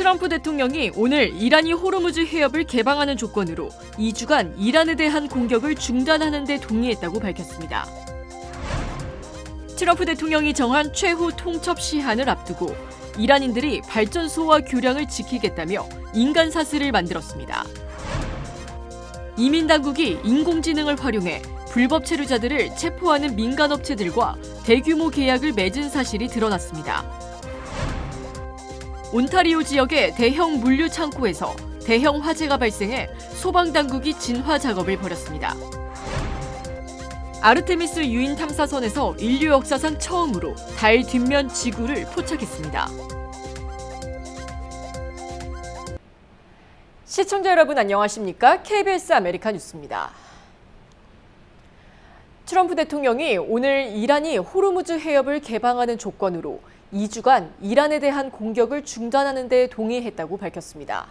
트럼프 대통령이 오늘 이란이 호르무즈 해협을 개방하는 조건으로 2주간 이란에 대한 공격을 중단하는 데 동의했다고 밝혔습니다. 트럼프 대통령이 정한 최후 통첩 시한을 앞두고 이란인들이 발전소와 교량을 지키겠다며 인간 사슬을 만들었습니다. 이민당국이 인공지능을 활용해 불법 체류자들을 체포하는 민간업체들과 대규모 계약을 맺은 사실이 드러났습니다. 온타리오 지역의 대형 물류 창고에서 대형 화재가 발생해 소방당국이 진화 작업을 벌였습니다. 아르테미스 유인 탐사선에서 인류 역사상 처음으로 달 뒷면 지구를 포착했습니다. 시청자 여러분 안녕하십니까? KBS 아메리카 뉴스입니다. 트럼프 대통령이 오늘 이란이 호르무즈 해협을 개방하는 조건으로 2주간 이란에 대한 공격을 중단하는 데 동의했다고 밝혔습니다.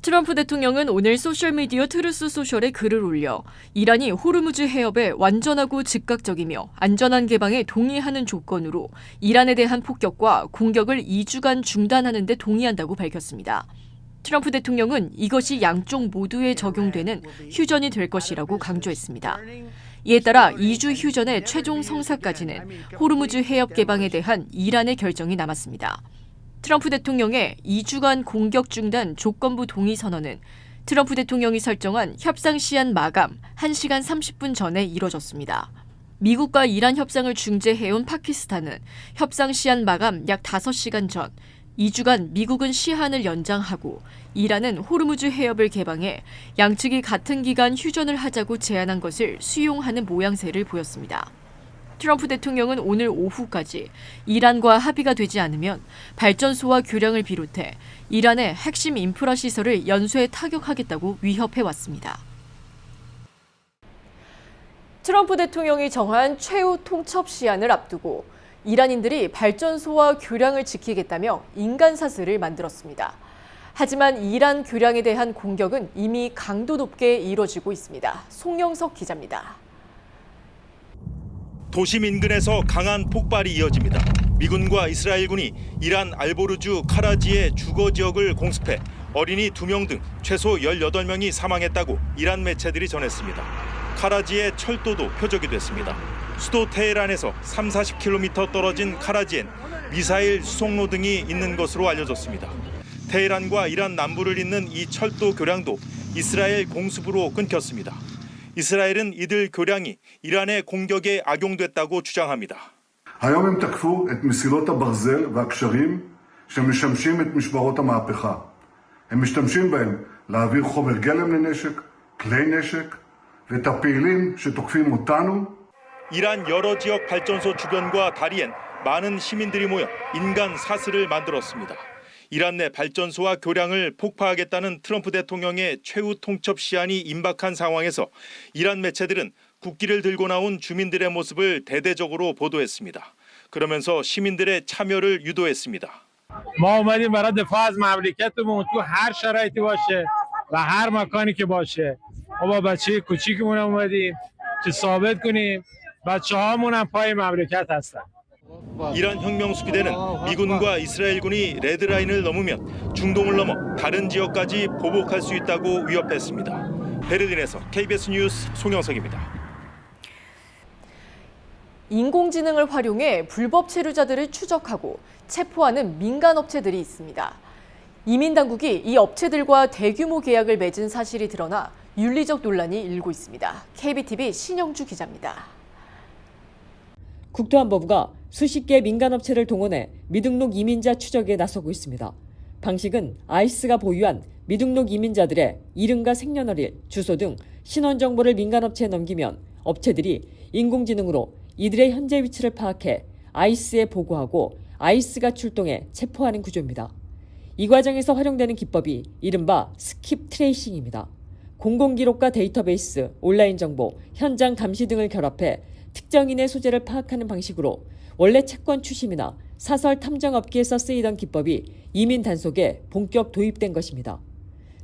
트럼프 대통령은 오늘 소셜미디어 트루스 소셜에 글을 올려 이란이 호르무즈 해협의 완전하고 즉각적이며 안전한 개방에 동의하는 조건으로 이란에 대한 폭격과 공격을 2주간 중단하는 데 동의한다고 밝혔습니다. 트럼프 대통령은 이것이 양쪽 모두에 적용되는 휴전이 될 것이라고 강조했습니다. 이에 따라 2주 휴전의 최종 성사까지는 호르무즈 해협 개방에 대한 이란의 결정이 남았습니다. 트럼프 대통령의 2주간 공격 중단 조건부 동의 선언은 트럼프 대통령이 설정한 협상 시한 마감 1시간 30분 전에 이뤄졌습니다. 미국과 이란 협상을 중재해온 파키스탄은 협상 시한 마감 약 5시간 전 2주간 미국은 시한을 연장하고 이란은 호르무즈 해협을 개방해 양측이 같은 기간 휴전을 하자고 제안한 것을 수용하는 모양새를 보였습니다. 트럼프 대통령은 오늘 오후까지 이란과 합의가 되지 않으면 발전소와 교량을 비롯해 이란의 핵심 인프라 시설을 연쇄 타격하겠다고 위협해왔습니다. 트럼프 대통령이 정한 최후 통첩 시한을 앞두고 이란인들이 발전소와 교량을 지키겠다며 인간 사슬을 만들었습니다. 하지만 이란 교량에 대한 공격은 이미 강도 높게 이뤄지고 있습니다. 송영석 기자입니다. 도심 인근에서 강한 폭발이 이어집니다. 미군과 이스라엘군이 이란 알보르주 카라지의 주거 지역을 공습해 어린이 2명 등 최소 18명이 사망했다고 이란 매체들이 전했습니다. 카라지의 철도도 표적이 됐습니다. 수도 테헤란에서 30-40km 떨어진 카라지엔 미사일 수송로 등이 있는 것으로 알려졌습니다. 테헤란과 이란 남부를 잇는 이 철도 교량도 이스라엘 공습으로 끊겼습니다. 이스라엘은 이들 교량이 이란의 공격에 악용됐다고 주장합니다. היום הם תקפו את מסילות הברזל והקשרים שמשמשים את משמרות המהפכה. הם משתמשים בהם להעביר חומר גלם לנשק, כלי נשק ואת הפעילים שתוקפים אותנו. 이란 여러 지역 발전소 주변과 다리엔 많은 시민들이 모여 인간 사슬을 만들었습니다. 이란 내 발전소와 교량을 폭파하겠다는 트럼프 대통령의 최후 통첩 시한이 임박한 상황에서 이란 매체들은 국기를 들고 나온 주민들의 모습을 대대적으로 보도했습니다. 그러면서 시민들의 참여를 유도했습니다. ما اومدیم برای دفاع از مملکتمون تو هر شرایطی باشه و هر مکانی که باشه. ما با بچه کوچیکمون اومدیم که ثابت کنیم بچه‌هامون هم پای مملکت هستن. 이란 혁명 수비대는 미군과 이스라엘군이 레드라인을 넘으면 중동을 넘어 다른 지역까지 보복할 수 있다고 위협했습니다. 베를린에서 KBS 뉴스 송영석입니다. 인공지능을 활용해 불법 체류자들을 추적하고 체포하는 민간업체들이 있습니다. 이민당국이 이 업체들과 대규모 계약을 맺은 사실이 드러나 윤리적 논란이 일고 있습니다. KBTV 신영주 기자입니다. 국토안보부가 수십 개 민간업체를 동원해 미등록 이민자 추적에 나서고 있습니다. 방식은 아이스가 보유한 미등록 이민자들의 이름과 생년월일, 주소 등 신원 정보를 민간업체에 넘기면 업체들이 인공지능으로 이들의 현재 위치를 파악해 아이스에 보고하고 아이스가 출동해 체포하는 구조입니다. 이 과정에서 활용되는 기법이 이른바 스킵 트레이싱입니다. 공공기록과 데이터베이스, 온라인 정보, 현장 감시 등을 결합해 특정인의 소재를 파악하는 방식으로 원래 채권 추심이나 사설 탐정업계에서 쓰이던 기법이 이민 단속에 본격 도입된 것입니다.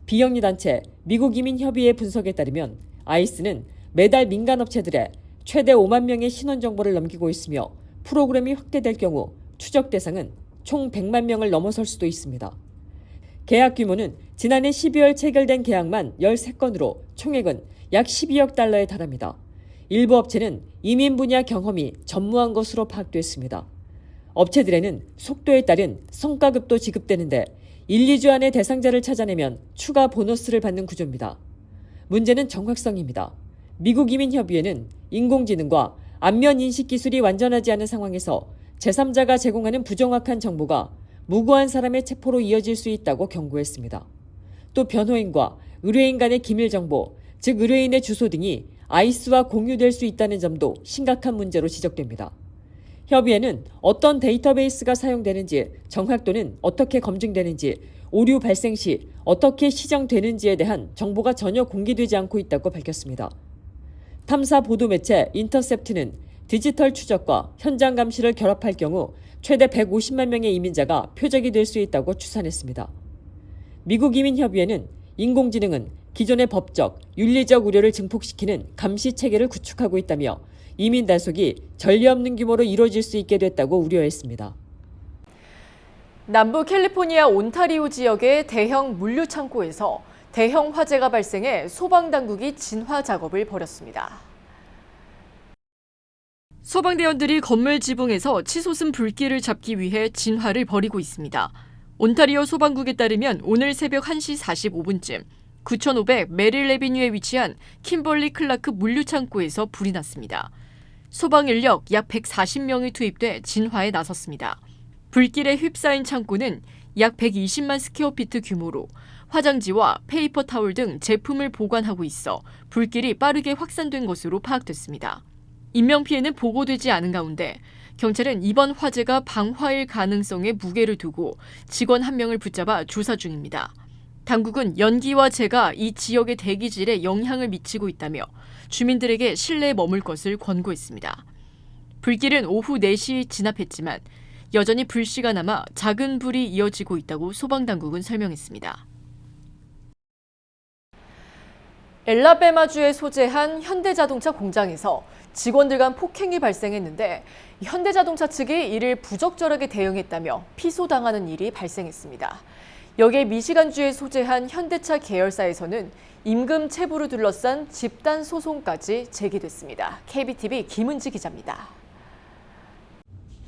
비영리 단체 미국 이민협의회 분석에 따르면 아이스는 매달 민간업체들의 최대 5만 명의 신원 정보를 넘기고 있으며 프로그램이 확대될 경우 추적 대상은 총 100만 명을 넘어설 수도 있습니다. 계약 규모는 지난해 12월 체결된 계약만 13건으로 총액은 약 12억 달러에 달합니다. 일부 업체는 이민 분야 경험이 전무한 것으로 파악됐습니다. 업체들에는 속도에 따른 성과급도 지급되는데 1, 2주 안에 대상자를 찾아내면 추가 보너스를 받는 구조입니다. 문제는 정확성입니다. 미국 이민협의회는 인공지능과 안면 인식 기술이 완전하지 않은 상황에서 제3자가 제공하는 부정확한 정보가 무고한 사람의 체포로 이어질 수 있다고 경고했습니다. 또 변호인과 의뢰인 간의 기밀 정보, 즉 의뢰인의 주소 등이 아이스와 공유될 수 있다는 점도 심각한 문제로 지적됩니다. 협의회는 어떤 데이터베이스가 사용되는지, 정확도는 어떻게 검증되는지, 오류 발생 시 어떻게 시정되는지에 대한 정보가 전혀 공개되지 않고 있다고 밝혔습니다. 탐사 보도 매체 인터셉트는 디지털 추적과 현장 감시를 결합할 경우 최대 150만 명의 이민자가 표적이 될 수 있다고 추산했습니다. 미국 이민협의회는 인공지능은 기존의 법적, 윤리적 우려를 증폭시키는 감시 체계를 구축하고 있다며 이민 단속이 전례 없는 규모로 이루어질 수 있게 됐다고 우려했습니다. 남부 캘리포니아 온타리오 지역의 대형 물류 창고에서 대형 화재가 발생해 소방당국이 진화 작업을 벌였습니다. 소방대원들이 건물 지붕에서 치솟은 불길을 잡기 위해 진화를 벌이고 있습니다. 온타리오 소방국에 따르면 오늘 새벽 1시 45분쯤 9500 메릴 레비뉴에 위치한 킴벌리 클라크 물류 창고에서 불이 났습니다. 소방 인력 약 140명이 투입돼 진화에 나섰습니다. 불길에 휩싸인 창고는 약 120만 스퀘어피트 규모로 화장지와 페이퍼 타월 등 제품을 보관하고 있어 불길이 빠르게 확산된 것으로 파악됐습니다. 인명피해는 보고되지 않은 가운데 경찰은 이번 화재가 방화일 가능성에 무게를 두고 직원 1명을 붙잡아 조사 중입니다. 당국은 연기와 재가 이 지역의 대기질에 영향을 미치고 있다며 주민들에게 실내에 머물 것을 권고했습니다. 불길은 오후 4시에 진압했지만 여전히 불씨가 남아 작은 불이 이어지고 있다고 소방당국은 설명했습니다. 엘라베마주에 소재한 현대자동차 공장에서 직원들 간 폭행이 발생했는데 현대자동차 측이 이를 부적절하게 대응했다며 피소당하는 일이 발생했습니다. 여기에 미시간주에 소재한 현대차 계열사에서는 임금 체불을 둘러싼 집단 소송까지 제기됐습니다. KBTV 김은지 기자입니다.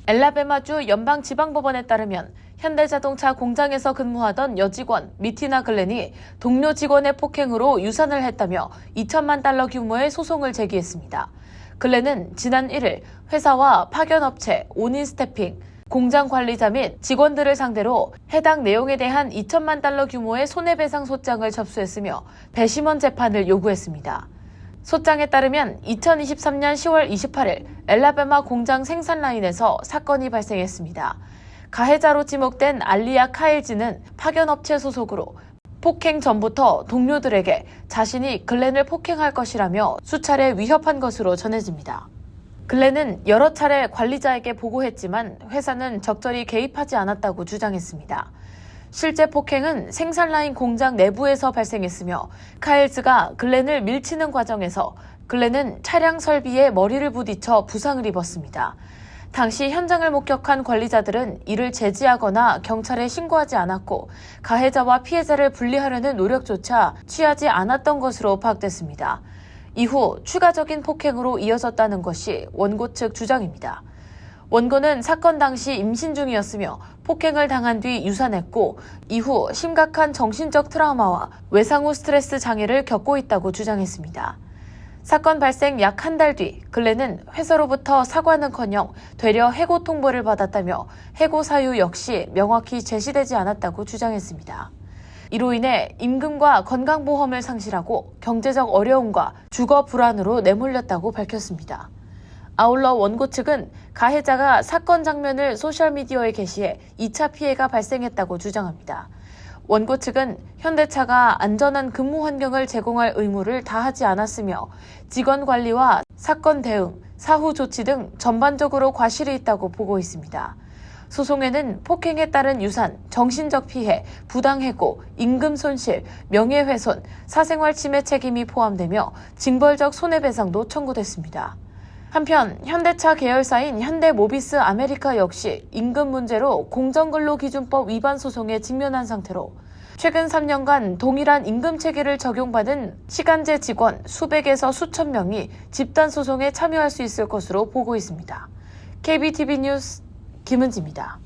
엘라베마주 연방지방법원에 따르면 현대자동차 공장에서 근무하던 여직원 미티나 글렌이 동료 직원의 폭행으로 유산을 했다며 2천만 달러 규모의 소송을 제기했습니다. 글렌은 지난 1일 회사와 파견업체, 온인스태핑, 공장 관리자 및 직원들을 상대로 해당 내용에 대한 2천만 달러 규모의 손해배상 소장을 접수했으며 배심원 재판을 요구했습니다. 소장에 따르면 2023년 10월 28일 엘라베마 공장 생산 라인에서 사건이 발생했습니다. 가해자로 지목된 알리아 카일즈는 파견업체 소속으로 폭행 전부터 동료들에게 자신이 글렌을 폭행할 것이라며 수차례 위협한 것으로 전해집니다. 글렌은 여러 차례 관리자에게 보고했지만 회사는 적절히 개입하지 않았다고 주장했습니다. 실제 폭행은 생산라인 공장 내부에서 발생했으며 카일즈가 글렌을 밀치는 과정에서 글렌은 차량 설비에 머리를 부딪혀 부상을 입었습니다. 당시 현장을 목격한 관리자들은 이를 제지하거나 경찰에 신고하지 않았고 가해자와 피해자를 분리하려는 노력조차 취하지 않았던 것으로 파악됐습니다. 이후 추가적인 폭행으로 이어졌다는 것이 원고 측 주장입니다. 원고는 사건 당시 임신 중이었으며 폭행을 당한 뒤 유산했고 이후 심각한 정신적 트라우마와 외상 후 스트레스 장애를 겪고 있다고 주장했습니다. 사건 발생 약 한 달 뒤 글렌은 회사로부터 사과는커녕 되려 해고 통보를 받았다며 해고 사유 역시 명확히 제시되지 않았다고 주장했습니다. 이로 인해 임금과 건강보험을 상실하고 경제적 어려움과 주거 불안으로 내몰렸다고 밝혔습니다. 아울러 원고 측은 가해자가 사건 장면을 소셜미디어에 게시해 2차 피해가 발생했다고 주장합니다. 원고 측은 현대차가 안전한 근무 환경을 제공할 의무를 다하지 않았으며 직원 관리와 사건 대응, 사후 조치 등 전반적으로 과실이 있다고 보고 있습니다. 소송에는 폭행에 따른 유산, 정신적 피해, 부당해고, 임금 손실, 명예훼손, 사생활 침해 책임이 포함되며 징벌적 손해배상도 청구됐습니다. 한편 현대차 계열사인 현대모비스 아메리카 역시 임금 문제로 공정근로기준법 위반 소송에 직면한 상태로 최근 3년간 동일한 임금 체계를 적용받은 시간제 직원 수백에서 수천 명이 집단 소송에 참여할 수 있을 것으로 보고 있습니다. KBTV 뉴스 김은지입니다.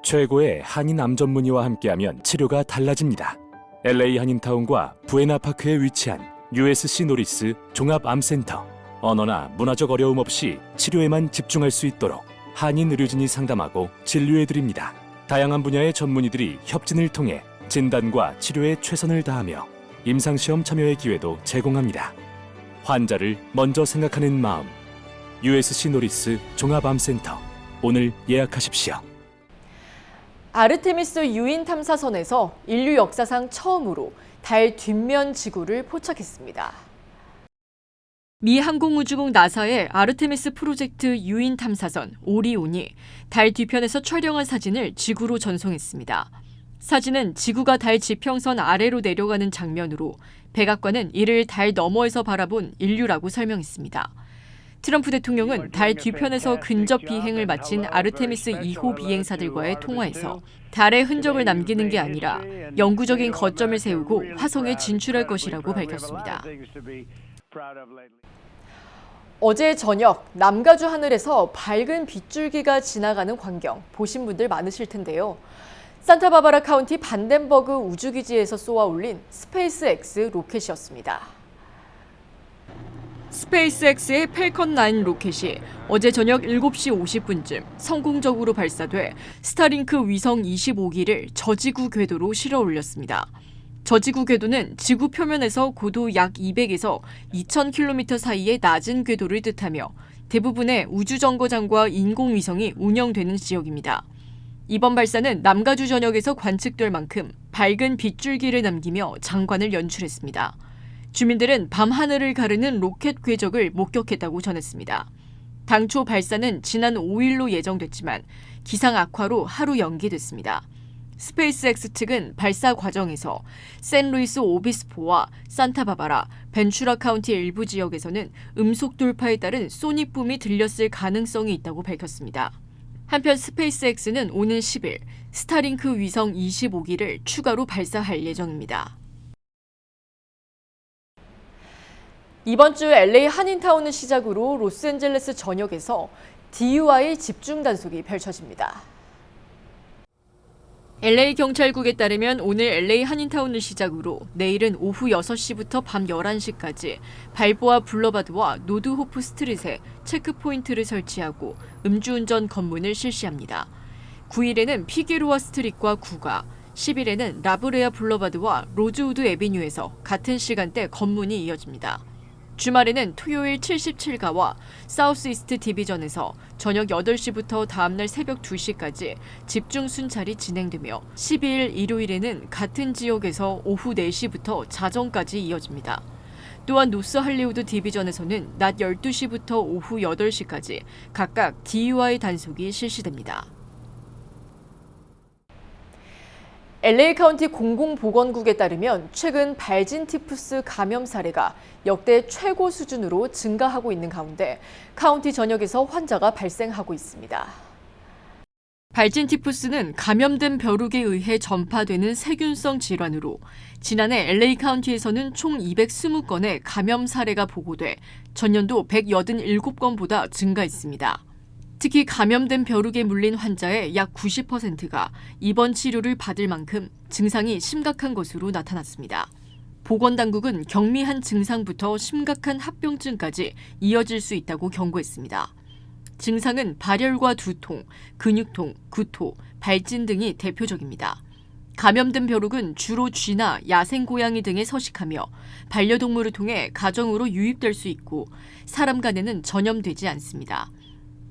최고의 한인 암 전문의와 함께하면 치료가 달라집니다. LA 한인타운과 부에나파크에 위치한 USC 노리스 종합암센터. 언어나 문화적 어려움 없이 치료에만 집중할 수 있도록 한인 의료진이 상담하고 진료해드립니다. 다양한 분야의 전문의들이 협진을 통해 진단과 치료에 최선을 다하며 임상시험 참여의 기회도 제공합니다. 환자를 먼저 생각하는 마음. USC 노리스 종합암센터. 오늘 예약하십시오. 아르테미스 유인 탐사선에서 인류 역사상 처음으로 달 뒷면 지구를 포착했습니다. 미 항공우주국 나사의 아르테미스 프로젝트 유인 탐사선 오리온이 달 뒤편에서 촬영한 사진을 지구로 전송했습니다. 사진은 지구가 달 지평선 아래로 내려가는 장면으로 백악관은 이를 달 너머에서 바라본 인류라고 설명했습니다. 트럼프 대통령은 달 뒤편에서 근접 비행을 마친 아르테미스 2호 비행사들과의 통화에서 달의 흔적을 남기는 게 아니라 영구적인 거점을 세우고 화성에 진출할 것이라고 밝혔습니다. 어제 저녁 남가주 하늘에서 밝은 빗줄기가 지나가는 광경 보신 분들 많으실 텐데요. 산타바바라 카운티 반덴버그 우주기지에서 쏘아 올린 스페이스X 로켓이었습니다. 스페이스X의 펠컨 9 로켓이 어제 저녁 7시 50분쯤 성공적으로 발사돼 스타링크 위성 25기를 저지구 궤도로 실어 올렸습니다. 저지구 궤도는 지구 표면에서 고도 약 200에서 2000km 사이의 낮은 궤도를 뜻하며 대부분의 우주정거장과 인공위성이 운영되는 지역입니다. 이번 발사는 남가주 전역에서 관측될 만큼 밝은 빗줄기를 남기며 장관을 연출했습니다. 주민들은 밤하늘을 가르는 로켓 궤적을 목격했다고 전했습니다. 당초 발사는 지난 5일로 예정됐지만 기상 악화로 하루 연기됐습니다. 스페이스X 측은 발사 과정에서 샌루이스 오비스포와 산타바바라, 벤추라 카운티 일부 지역에서는 음속 돌파에 따른 소닉붐이 들렸을 가능성이 있다고 밝혔습니다. 한편 스페이스X는 오는 10일 스타링크 위성 25기를 추가로 발사할 예정입니다. 이번 주 LA 한인타운을 시작으로 로스앤젤레스 전역에서 DUI 집중 단속이 펼쳐집니다. LA 경찰국에 따르면 오늘 LA 한인타운을 시작으로 내일은 오후 6시부터 밤 11시까지 발보아 블러바드와 노드호프 스트릿에 체크포인트를 설치하고 음주운전 검문을 실시합니다. 9일에는 피게로아 스트릿과 구가, 10일에는 라브레아 블러바드와 로즈우드 애비뉴에서 같은 시간대 검문이 이어집니다. 주말에는 토요일 77가와 사우스 이스트 디비전에서 저녁 8시부터 다음날 새벽 2시까지 집중 순찰이 진행되며 12일 일요일에는 같은 지역에서 오후 4시부터 자정까지 이어집니다. 또한 노스 할리우드 디비전에서는 낮 12시부터 오후 8시까지 각각 DUI 단속이 실시됩니다. LA 카운티 공공보건국에 따르면 최근 발진 티푸스 감염 사례가 역대 최고 수준으로 증가하고 있는 가운데 카운티 전역에서 환자가 발생하고 있습니다. 발진 티푸스는 감염된 벼룩에 의해 전파되는 세균성 질환으로 지난해 LA 카운티에서는 총 220건의 감염 사례가 보고돼 전년도 187건보다 증가했습니다. 특히 감염된 벼룩에 물린 환자의 약 90%가 입원 치료를 받을 만큼 증상이 심각한 것으로 나타났습니다. 보건당국은 경미한 증상부터 심각한 합병증까지 이어질 수 있다고 경고했습니다. 증상은 발열과 두통, 근육통, 구토, 발진 등이 대표적입니다. 감염된 벼룩은 주로 쥐나 야생 고양이 등에 서식하며 반려동물을 통해 가정으로 유입될 수 있고 사람 간에는 전염되지 않습니다.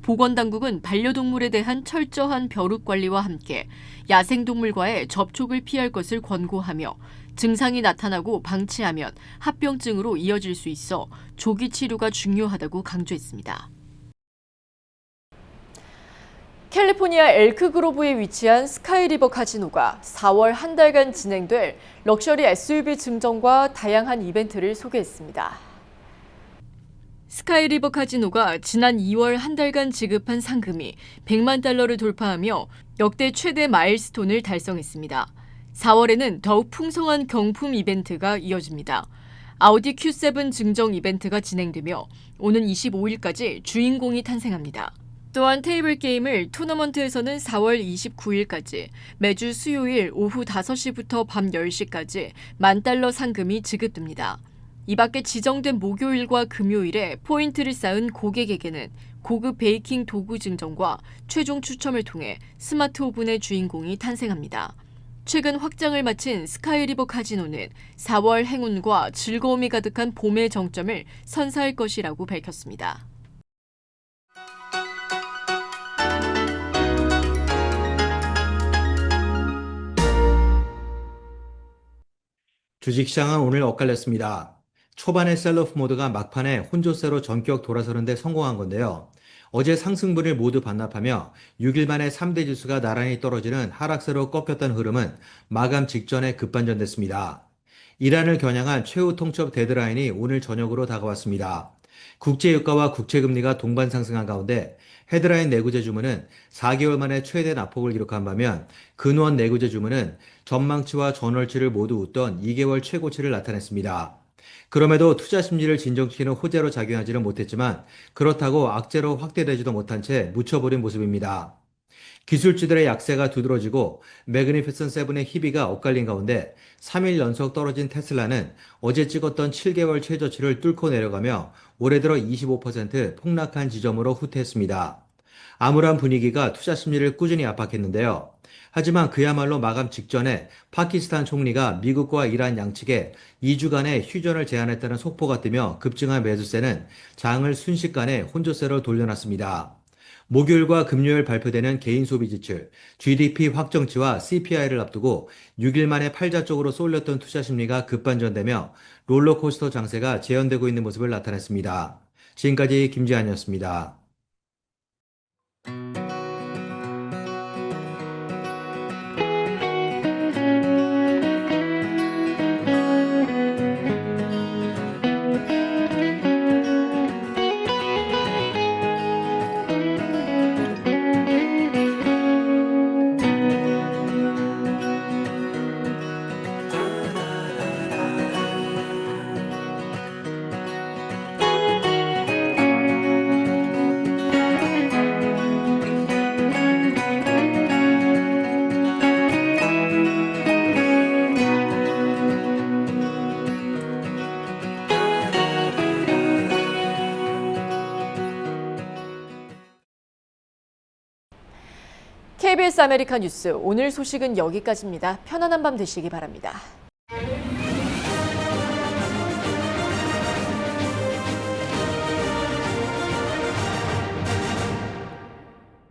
보건당국은 반려동물에 대한 철저한 벼룩 관리와 함께 야생동물과의 접촉을 피할 것을 권고하며 증상이 나타나고 방치하면 합병증으로 이어질 수 있어 조기 치료가 중요하다고 강조했습니다. 캘리포니아 엘크그로브에 위치한 스카이리버 카지노가 4월 한 달간 진행될 럭셔리 SUV 증정과 다양한 이벤트를 소개했습니다. 스카이리버 카지노가 지난 2월 한 달간 지급한 상금이 100만 달러를 돌파하며 역대 최대 마일스톤을 달성했습니다. 4월에는 더욱 풍성한 경품 이벤트가 이어집니다. 아우디 Q7 증정 이벤트가 진행되며 오는 25일까지 주인공이 탄생합니다. 또한 테이블 게임을 토너먼트에서는 4월 29일까지 매주 수요일 오후 5시부터 밤 10시까지 $10,000 상금이 지급됩니다. 이 밖에 지정된 목요일과 금요일에 포인트를 쌓은 고객에게는 고급 베이킹 도구 증정과 최종 추첨을 통해 스마트 오븐의 주인공이 탄생합니다. 최근 확장을 마친 스카이리버 카지노는 4월 행운과 즐거움이 가득한 봄의 정점을 선사할 것이라고 밝혔습니다. 주식시장은 오늘 엇갈렸습니다. 초반에 셀러프 모드가 막판에 혼조세로 전격 돌아서는 데 성공한 건데요. 어제 상승분을 모두 반납하며 6일 만에 3대 지수가 나란히 떨어지는 하락세로 꺾였던 흐름은 마감 직전에 급반전됐습니다. 이란을 겨냥한 최후 통첩 데드라인이 오늘 저녁으로 다가왔습니다. 국제유가와 국채금리가 동반 상승한 가운데 헤드라인 내구재 주문은 4개월 만에 최대 낙폭을 기록한 반면 근원 내구재 주문은 전망치와 전월치를 모두 웃던 2개월 최고치를 나타냈습니다. 그럼에도 투자 심리를 진정시키는 호재로 작용하지는 못했지만 그렇다고 악재로 확대되지도 못한 채 묻혀버린 모습입니다. 기술주들의 약세가 두드러지고 매그니피슨 세븐의 희비가 엇갈린 가운데 3일 연속 떨어진 테슬라는 어제 찍었던 7개월 최저치를 뚫고 내려가며 올해 들어 25% 폭락한 지점으로 후퇴했습니다. 암울한 분위기가 투자 심리를 꾸준히 압박했는데요. 하지만 그야말로 마감 직전에 파키스탄 총리가 미국과 이란 양측에 2주간의 휴전을 제안했다는 속보가 뜨며 급증한 매수세는 장을 순식간에 혼조세로 돌려놨습니다. 목요일과 금요일 발표되는 개인 소비 지출, GDP 확정치와 CPI를 앞두고 6일 만에 팔자 쪽으로 쏠렸던 투자 심리가 급반전되며 롤러코스터 장세가 재현되고 있는 모습을 나타냈습니다. 지금까지 김지한이었습니다. KBS 아메리카 뉴스 오늘 소식은 여기까지입니다. 편안한 밤 되시기 바랍니다.